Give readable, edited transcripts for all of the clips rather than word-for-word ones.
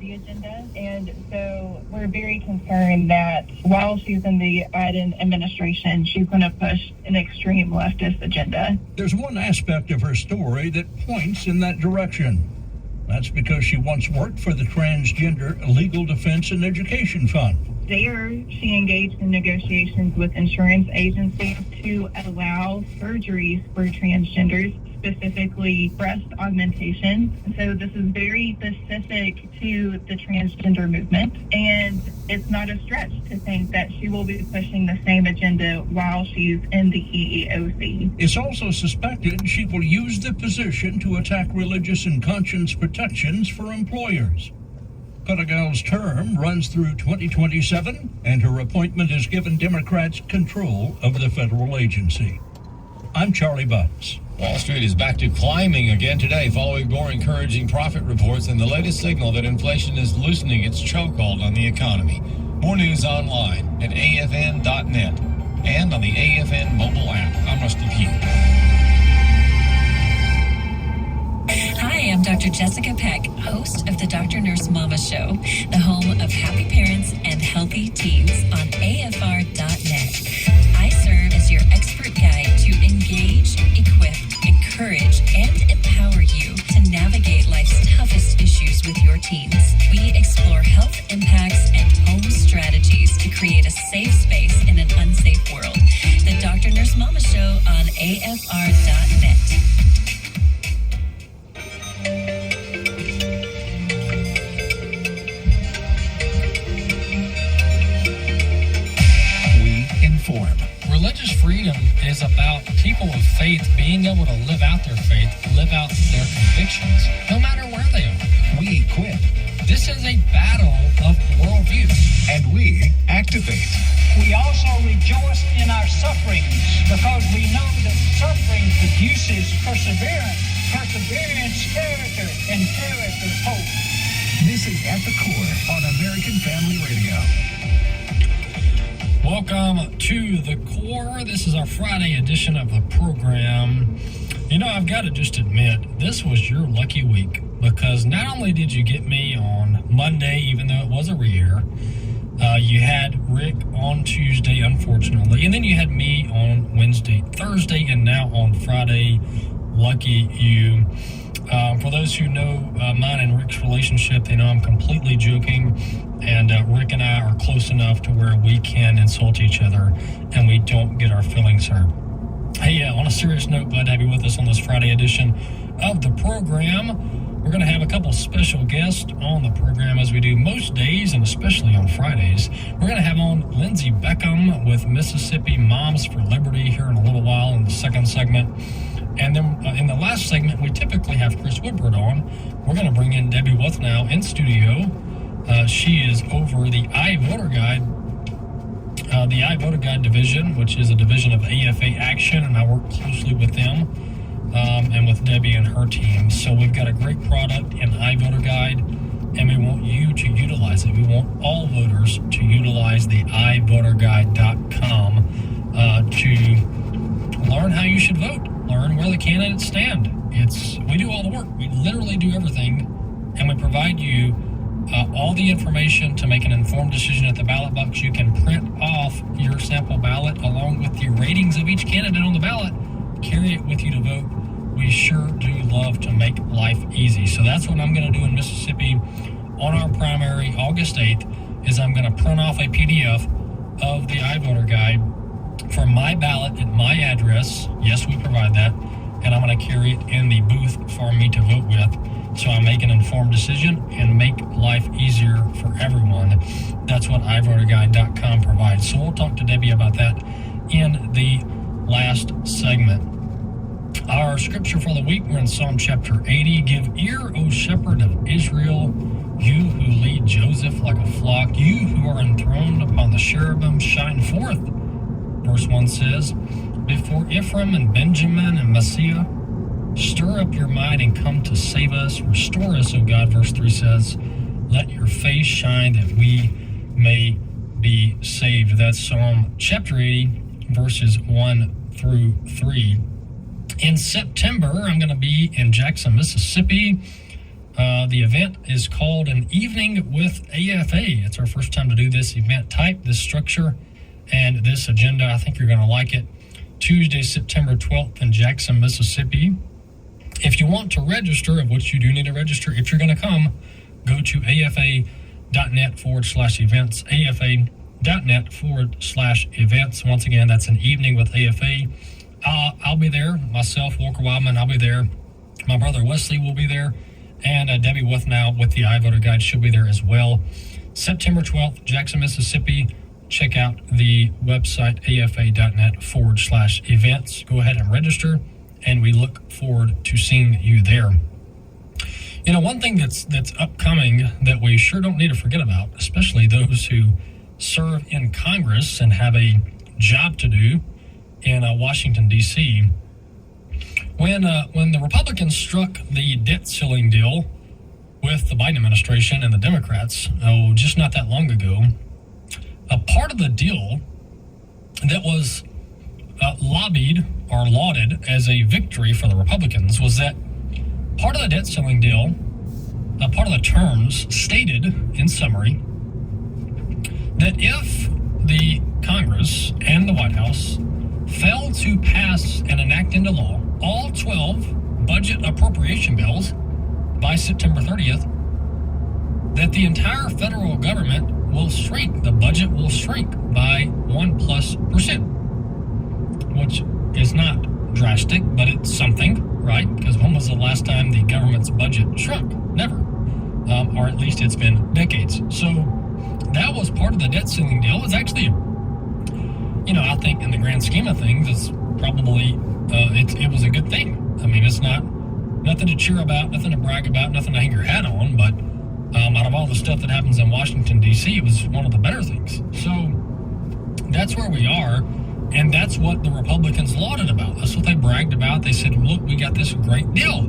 the agenda. And so we're very concerned that while she's in the Biden administration, she's going to push an extreme leftist agenda. There's one aspect of her story that points in that direction. That's because she once worked for the Transgender Legal Defense and Education Fund. There, she engaged in negotiations with insurance agencies to allow surgeries for transgenders, specifically breast augmentation. So this is very specific to the transgender movement, and it's not a stretch to think that she will be pushing the same agenda while she's in the EEOC. It's also suspected she will use the position to attack religious and conscience protections for employers. Cuttergall's term runs through 2027, and her appointment has given Democrats control of the federal agency. I'm Charlie Butts. Wall Street is back to climbing again today following more encouraging profit reports and the latest signal that inflation is loosening its chokehold on the economy. More news online at afn.net and on the AFN mobile app. I'm Rusty Pugh. Hi, I'm Dr. Jessica Peck, host of the Dr. Nurse Mama Show, the home of happy parents and healthy teens on AFR.net. I serve as your expert guide to engage, equip, encourage, and empower you to navigate life's toughest issues with your teens. We explore health impacts and home strategies to create a safe space in an unsafe world. The Dr. Nurse Mama Show on AFR.net. Religious freedom is about people of faith being able to live out their faith, live out their convictions, no matter where they are. We equip. This is a battle of worldview. And we activate. We also rejoice in our sufferings because we know that suffering produces perseverance, perseverance, character, and character, hope. This is At the Core on American Family Radio. Welcome to The Core. This is our Friday edition of the program. You know, I've got to just admit, this was your lucky week because not only did you get me on Monday, even though it was a re-air, you had Rick on Tuesday, unfortunately, and then you had me on Wednesday, Thursday, and now on Friday. Lucky you. For those who know mine and Rick's relationship, they know I'm completely joking, and Rick and I are close enough to where we can insult each other and we don't get our feelings hurt. Hey, on a serious note, glad to have you with us on this Friday edition of the program. We're going to have a couple special guests on the program as we do most days, and especially on Fridays. We're going to have on Lindsey Beckham with Mississippi Moms for Liberty here in a little while in the second segment. And then in the last segment, we typically have Chris Woodward on. We're going to bring in Debbie Wuthnow in studio. She is over the iVoter Guide division, which is a division of AFA Action, and I work closely with them and with Debbie and her team. So we've got a great product in iVoter Guide, and we want you to utilize it. We want all voters to utilize the iVoterGuide.com to learn how you should vote. Learn where the candidates stand. We do all the work. We literally do everything, and we provide you all the information to make an informed decision at the ballot box. You can print off your sample ballot along with the ratings of each candidate on the ballot. Carry it with you to vote. We sure do love to make life easy. So that's what I'm going to do in Mississippi on our primary August 8th is I'm going to print off a PDF of the iVoter Guide for my ballot at my address. Yes, we provide that. And I'm going to carry it in the booth for me to vote with, so I make an informed decision and make life easier for everyone. That's what iVoterGuide.com provides. So we'll talk to Debbie about that in the last segment. Our scripture for the week, we're in Psalm chapter 80. Give ear, O shepherd of Israel, you who lead Joseph like a flock, you who are enthroned upon the cherubim, shine forth. Verse 1 says, before Ephraim and Benjamin and Messiah, stir up your might and come to save us. Restore us, O God. Verse 3 says, let your face shine that we may be saved. That's Psalm chapter 80, verses 1 through 3. In September, I'm going to be in Jackson, Mississippi, The event is called An Evening with AFA. It's our first time to do this event type, this structure, and this agenda. I think you're going to like it. Tuesday, September 12th in Jackson, Mississippi. If you want to register, of which you do need to register, if you're going to come, go to afa.net/events, afa.net/events. Once again, that's An Evening with AFA. I'll be there, myself, Walker Wildman, I'll be there. My brother Wesley will be there, and Debbie Withnow with the iVoter Guide, she'll be there as well. September 12th, Jackson, Mississippi. Check out the website, afa.net/events. Go ahead and register, and we look forward to seeing you there. You know, one thing that's upcoming that we sure don't need to forget about, especially those who serve in Congress and have a job to do in Washington, D.C., when the Republicans struck the debt ceiling deal with the Biden administration and the Democrats, just not that long ago, a part of the deal that was lobbied or lauded as a victory for the Republicans was that part of the debt ceiling deal, part of the terms stated in summary, that if the Congress and the White House failed to pass and enact into law all 12 budget appropriation bills by September 30th, that the entire federal government will shrink. The budget will shrink by 1+%, which is not drastic, but it's something, right? Because when was the last time the government's budget shrunk? Never. Or at least it's been decades. So that was part of the debt ceiling deal. It was actually, I think in the grand scheme of things, it's probably, it was a good thing. I mean, it's nothing to cheer about, nothing to brag about, nothing to hang your hat on, but out of all the stuff that happens in Washington, D.C., it was one of the better things. So that's where we are, and that's what the Republicans lauded about. That's what they bragged about. They said, look, we got this great deal.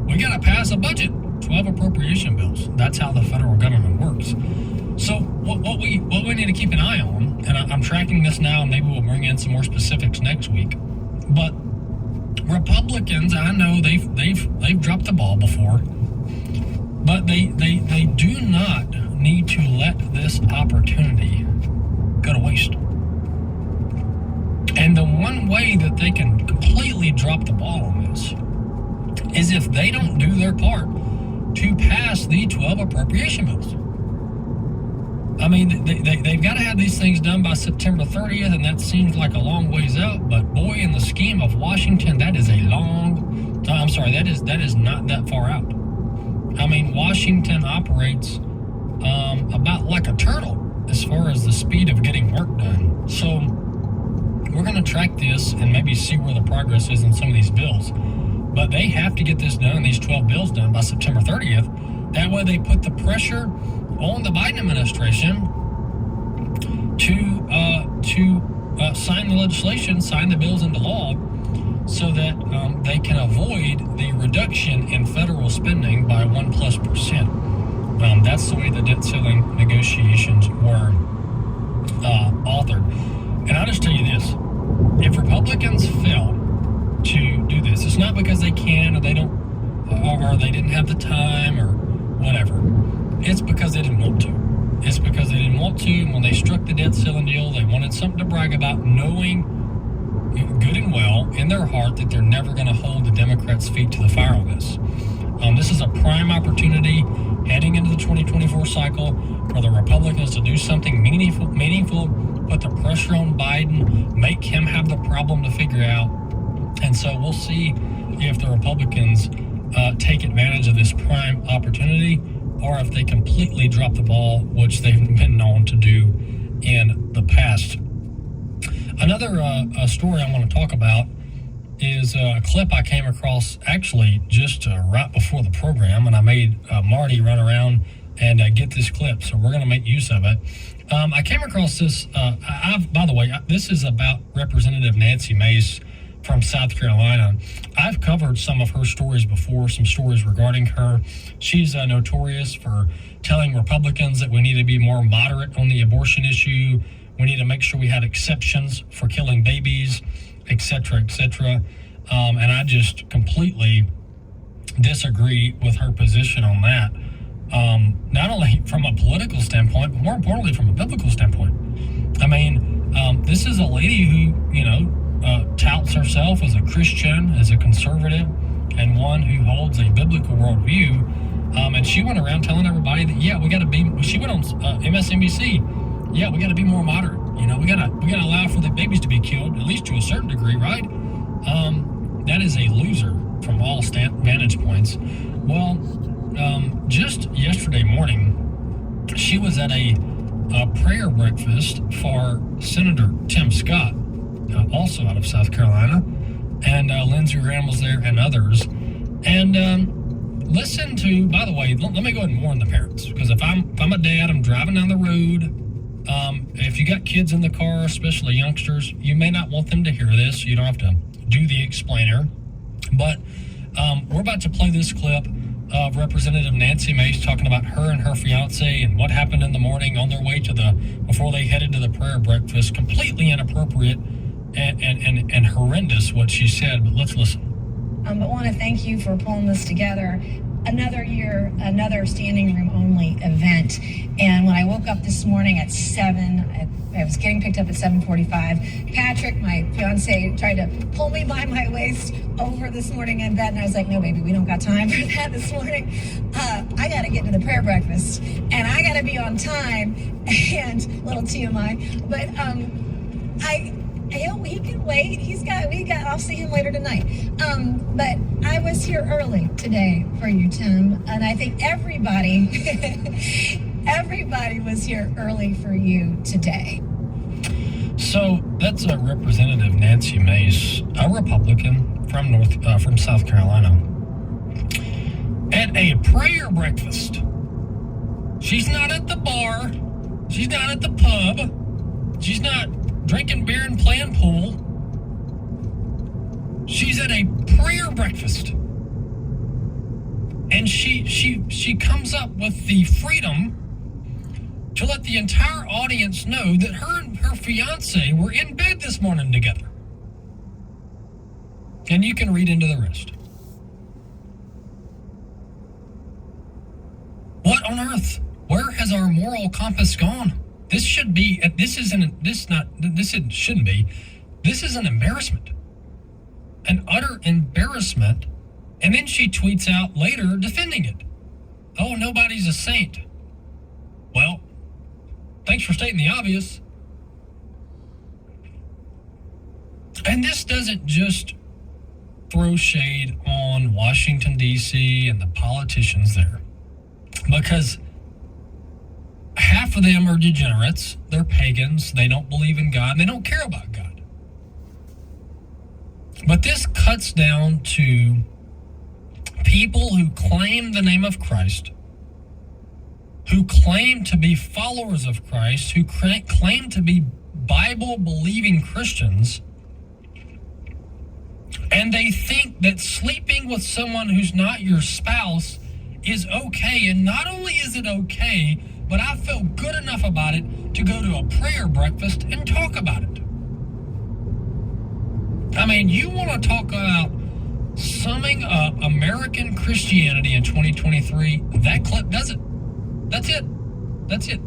We got to pass a budget, 12 appropriation bills. That's how the federal government works. So what we need to keep an eye on, and I'm tracking this now, and maybe we'll bring in some more specifics next week, but Republicans, I know they've dropped the ball before, but they do not need to let this opportunity go to waste. And the one way that they can completely drop the ball on this is if they don't do their part to pass the 12 appropriation bills. I mean, they've got to have these things done by September 30th, and that seems like a long ways out, but boy, in the scheme of Washington, that is a long time. I'm sorry, that is not that far out. I mean, Washington operates about like a turtle as far as the speed of getting work done. So we're going to track this and maybe see where the progress is in some of these bills. But they have to get this done, these 12 bills done by September 30th. That way they put the pressure on the Biden administration to sign the legislation, sign the bills into law, so that they can avoid the reduction in federal spending by 1+%. That's the way the debt ceiling negotiations were authored. And I'll just tell you this: if Republicans fail to do this, it's not because they can or they don't, or they didn't have the time or whatever. It's because they didn't want to. It's because they didn't want to. And when they struck the debt ceiling deal, they wanted something to brag about, knowing good and well in their heart that they're never going to hold the Democrats' feet to the fire on this. This is a prime opportunity heading into the 2024 cycle for the Republicans to do something meaningful, put the pressure on Biden, make him have the problem to figure out. And so we'll see if the Republicans take advantage of this prime opportunity, or if they completely drop the ball, which they've been known to do in the past. Another story I want to talk about is a clip I came across actually just right before the program, and I made Marty run around and get this clip, so we're going to make use of it. I came across this, by the way, this is about Representative Nancy Mace from South Carolina. I've covered some of her stories before, some stories regarding her. She's notorious for telling Republicans that we need to be more moderate on the abortion issue. We need to make sure we have exceptions for killing babies, etc., etc. And I just completely disagree with her position on that. Not only from a political standpoint, but more importantly from a biblical standpoint. I mean, this is a lady who, touts herself as a Christian, as a conservative, and one who holds a biblical worldview. And she went around telling everybody that, we got to be, she went on MSNBC, we got to be more moderate. We gotta allow for the babies to be killed, at least to a certain degree, right? That is a loser from all vantage points. Well, just yesterday morning, she was at a prayer breakfast for Senator Tim Scott, also out of South Carolina, and Lindsey Graham was there and others. And listen to, by the way, let me go ahead and warn the parents, because if I'm a dad, I'm driving down the road. If you got kids in the car, especially youngsters, you may not want them to hear this. You don't have to do the explainer. But we're about to play this clip of Representative Nancy Mace talking about her and her fiance and what happened in the morning on their way before they headed to the prayer breakfast. Completely inappropriate and horrendous what she said, but let's listen. But want to thank you for pulling this together. Another year, another standing room only event. And when I woke up this morning at 7, I was getting picked up at 7:45. Patrick, my fiance, tried to pull me by my waist over this morning in bed. And I was like, no, baby, we don't got time for that this morning. I got to get to the prayer breakfast and I got to be on time. And little TMI, but he can wait. I'll see him later tonight. But I was here early today for you, Tim. And I think everybody was here early for you today. So that's a Representative Nancy Mace, a Republican from South Carolina, at a prayer breakfast. She's not at the bar. She's not at the pub. She's not drinking beer and playing pool. She's at a prayer breakfast. And she comes up with the freedom to let the entire audience know that her and her fiance were in bed this morning together. And you can read into the rest. What on earth? Where has our moral compass gone? This shouldn't be. This is an embarrassment. An utter embarrassment. And then she tweets out later defending it. Oh, nobody's a saint. Well, thanks for stating the obvious. And this doesn't just throw shade on Washington, D.C. and the politicians there. Because half of them are degenerates. They're pagans. They don't believe in God. And they don't care about God. But this cuts down to people who claim the name of Christ, who claim to be followers of Christ, who claim to be Bible-believing Christians, and they think that sleeping with someone who's not your spouse is okay. And not only is it okay, but I felt good enough about it to go to a prayer breakfast and talk about it. I mean, you want to talk about summing up American Christianity in 2023? That clip does it. That's it. That's it.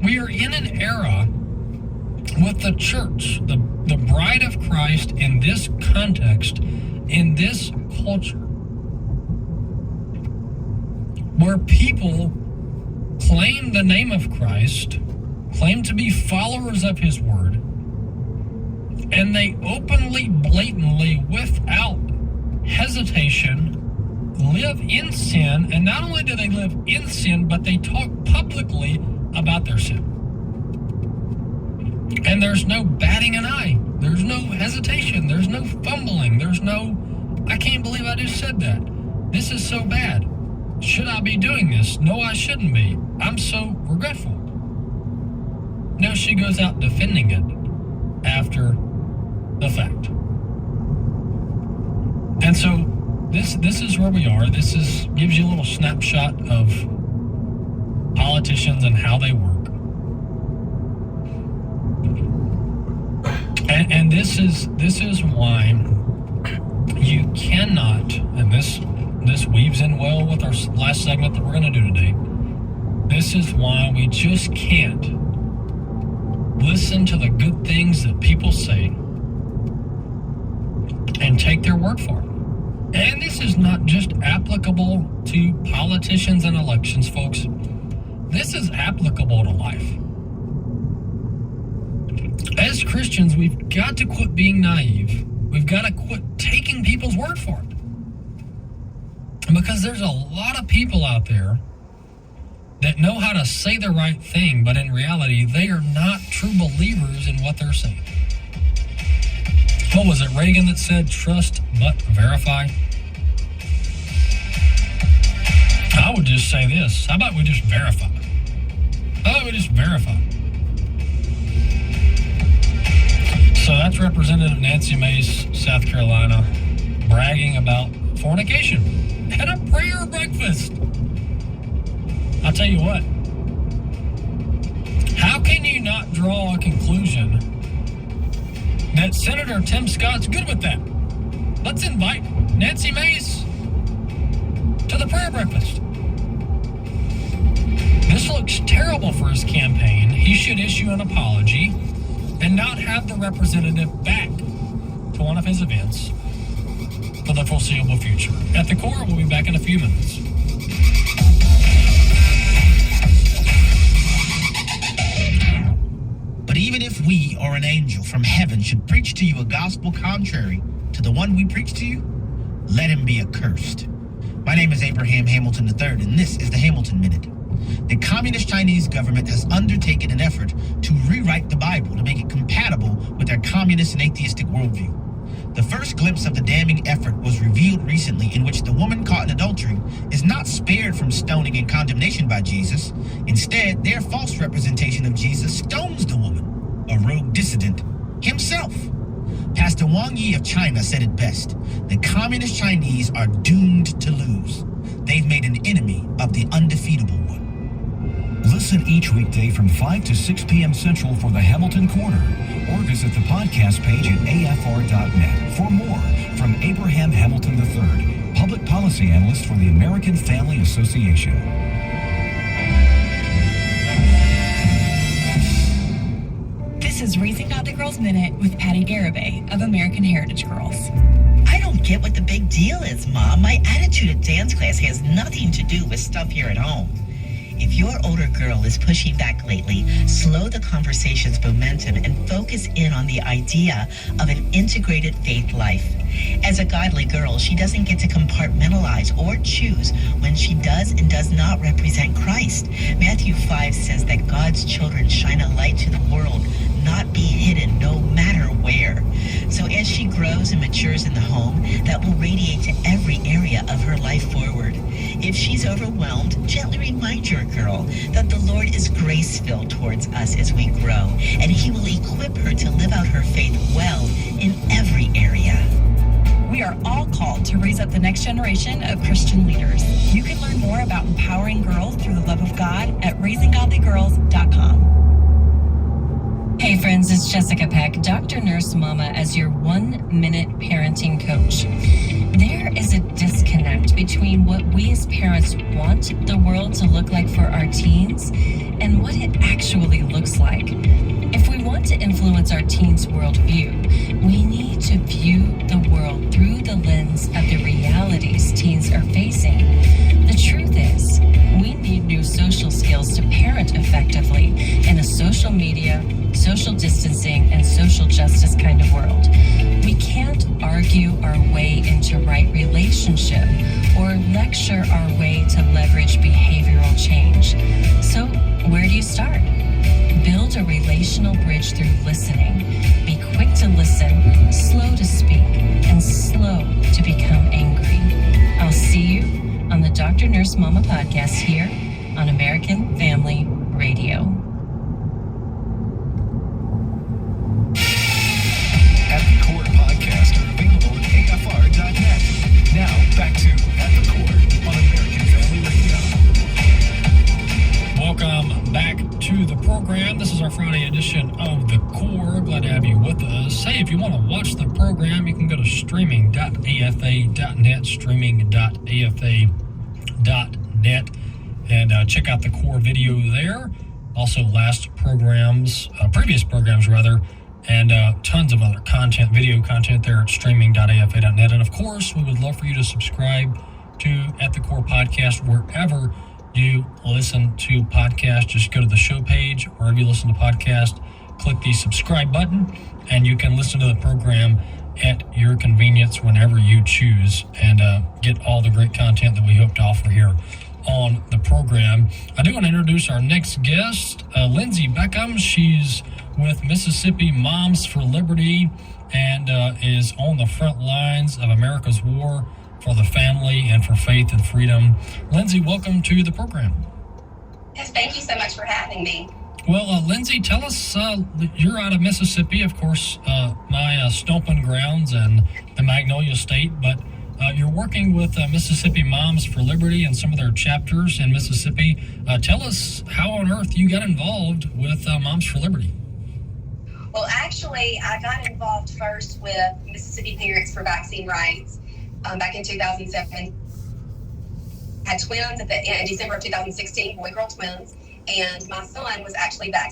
We are in an era with the church, the bride of Christ, in this context, in this culture, where people claim the name of Christ, claim to be followers of his word, and they openly, blatantly, without hesitation, live in sin. And not only do they live in sin, but they talk publicly about their sin. And there's no batting an eye. There's no hesitation. There's no fumbling. There's no, I can't believe I just said that. This is so bad. Should I be doing this? No, I shouldn't be. I'm so regretful. No, she goes out defending it after the fact. And so this is where we are. This gives you a little snapshot of politicians and how they work. And this is why You cannot, and this weaves in well with our last segment that we're going to do today. This is why we just can't listen to the good things that people say and take their word for it. And this is not just applicable to politicians and elections, folks. This is applicable to life. As Christians, we've got to quit being naive. We've got to quit taking people's word for it. Because there's a lot of people out there that know how to say the right thing, but in reality, they are not true believers in what they're saying. What was it, Reagan, that said, trust but verify? I would just say this. How about we just verify? So that's Representative Nancy Mace, South Carolina, bragging about fornication at a prayer breakfast. I'll tell you what. How can you not draw a conclusion that Senator Tim Scott's good with that? Let's invite Nancy Mace to the prayer breakfast. This looks terrible for his campaign. He should issue an apology and not have the representative back to one of his events for the foreseeable future. At the core, we'll be back in a few minutes. But even if we or an angel from heaven should preach to you a gospel contrary to the one we preach to you, let him be accursed. My name is Abraham Hamilton III, and this is the Hamilton Minute. The Communist Chinese government has undertaken an effort to rewrite the Bible to make it compatible with their communist and atheistic worldview. The first glimpse of the damning effort was revealed recently, in which the woman caught in adultery is not spared from stoning and condemnation by Jesus. Instead, their false representation of Jesus stones the woman, a rogue dissident, himself. Pastor Wang Yi of China said it best: the communist Chinese are doomed to lose. They've made an enemy of the undefeatable one. Listen each weekday from 5 to 6 p.m. Central for the Hamilton Corner, or visit the podcast page at afr.net for more from Abraham Hamilton III, Public Policy Analyst for the American Family Association. This is Raising Godly Girls Minute with Patty Garibay of American Heritage Girls. I don't get what the big deal is, Mom. My attitude at dance class has nothing to do with stuff here at home. If your older girl is pushing back lately, slow the conversation's momentum and focus in on the idea of an integrated faith life. As a godly girl, she doesn't get to compartmentalize or choose when she does and does not represent Christ. Matthew 5 says that God's children shine a light to the world, not be hidden no matter where. So as she grows and matures in the home, that will radiate to every area of her life forward. If she's overwhelmed, gently remind your girl that the Lord is grace-filled towards us as we grow, and He will equip her to live out her faith well in every area. We are all called to raise up the next generation of Christian leaders. You can learn more about empowering girls through the love of God at raisinggodlygirls.com. Hey friends, it's Jessica Peck, Dr. Nurse Mama, as your 1-minute parenting coach. There is a disconnect between what we as parents want the world to look like for our teens and what it actually looks like. If we want to influence our teens' worldview, we need to view the world through the lens of the realities teens are facing. The truth is, we need new social skills to parent effectively in a social media, social distancing, and social justice kind of world. We can't argue our way into right relationship or lecture our way to leverage behavioral change. So where do you start? Build a relational bridge through listening. Be quick to listen, slow to speak, and slow to become angry. I'll see you on the Dr. Nurse Mama podcast here on American Family Radio. At the Core podcast are available at afr.net. Now, back to At the Core on American Family Radio. Welcome back to the program. This is our Friday edition of The Core. Glad to have you with us. Hey, if you want to watch watch the program, you can go to streaming.afa.net, streaming.afa.net, and check out the core video there. Also, previous programs, and tons of other content, video content there at streaming.afa.net. And of course, we would love for you to subscribe to At the Core Podcast wherever you listen to podcasts. Just go to the show page, wherever you listen to podcasts, click the subscribe button, and you can listen to the program at your convenience whenever you choose, and get all the great content that we hope to offer here on the program. I do want to introduce our next guest, Lindsay Beckham. She's with Mississippi Moms for Liberty and is on the front lines of America's war for the family and for faith and freedom. Lindsay, welcome to the program. Yes, thank you so much for having me. Well, Lindsay, tell us, you're out of Mississippi, of course, my stomping grounds and the Magnolia State, but you're working with Mississippi Moms for Liberty and some of their chapters in Mississippi. Tell us how on earth you got involved with Moms for Liberty. Well, actually, I got involved first with Mississippi Parents for Vaccine Rights back in 2007. I had twins in December of 2016, boy-girl twins, and my son was actually vaccinated